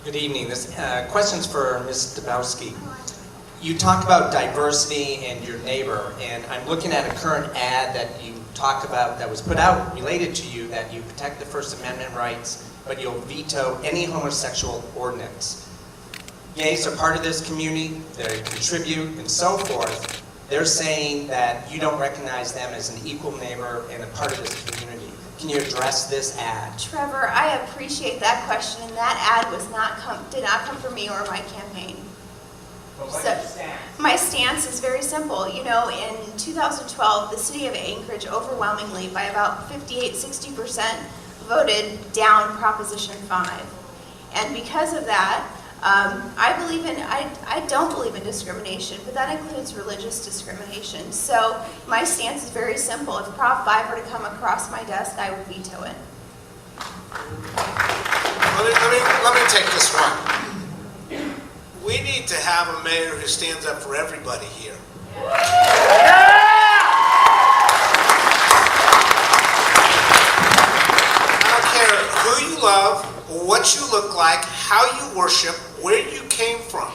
Good evening. This question's for Ms. Demboski. You talk about diversity and your neighbor, and I'm looking at a current ad that you talk about that was put out related to you, that you protect the First Amendment rights, but you'll veto any homosexual ordinance. Gays are part of this community, they contribute, and so forth. They're saying that you don't recognize them as an equal neighbor and a part of this community. Can you address this ad? Trevor, I appreciate that question, and that ad did not come from me or my campaign. Well, what's your stance? My stance is very simple. You know, in 2012, the city of Anchorage overwhelmingly, by about 58–60%, voted down Proposition 5. And because of that, I don't believe in discrimination, but that includes religious discrimination. So my stance is very simple. If Prop 5 were to come across my desk, I would veto it. Let me take this one. We need to have a mayor who stands up for everybody here. I don't care who you love, what you look like, how you worship, where you came from.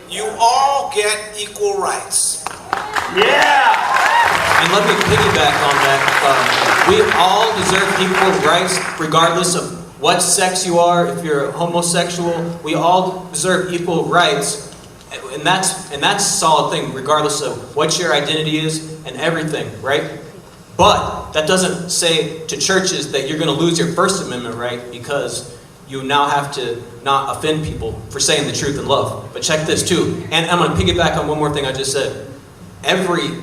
You all get equal rights. Yeah! And let me piggyback on that. We all deserve equal rights regardless of what sex you are. If you're homosexual, we all deserve equal rights. And that's a solid thing regardless of what your identity is and everything, right? But that doesn't say to churches that you're going to lose your First Amendment right because you now have to not offend people for saying the truth in love. But check this too, and I'm going to piggyback on one more thing I just said. Every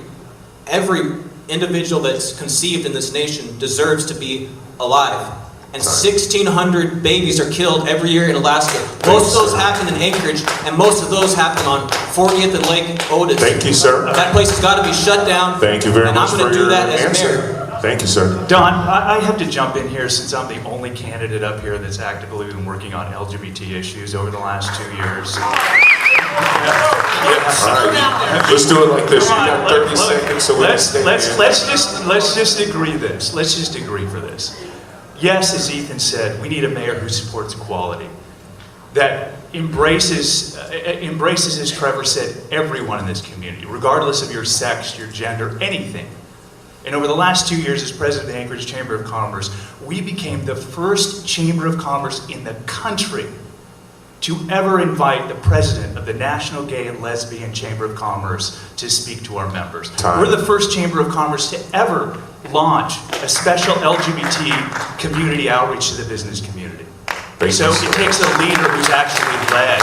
individual that's conceived in this nation deserves to be alive. And 1,600 babies are killed every year in Alaska. Most of those happen in Anchorage, and most of those happen on 40th and Lake Otis. Thank you, sir. That place has got to be shut down. Thank you very much for your answer. And I'm going to do that as mayor. Thank you, sir. Don, I have to jump in here since I'm the only candidate up here that's actively been working on LGBT issues over the last 2 years. All right. Let's do it like this. You got 30 seconds, so let's just agree this. Let's just agree for this. Yes, as Ethan said, we need a mayor who supports equality, that embraces, as Trevor said, everyone in this community, regardless of your sex, your gender, anything. And over the last 2 years as president of the Anchorage Chamber of Commerce, we became the first chamber of commerce in the country to ever invite the president of the National Gay and Lesbian Chamber of Commerce to speak to our members. We're the first chamber of commerce to ever launch a special LGBT community outreach to the business community. So it takes a leader who's actually led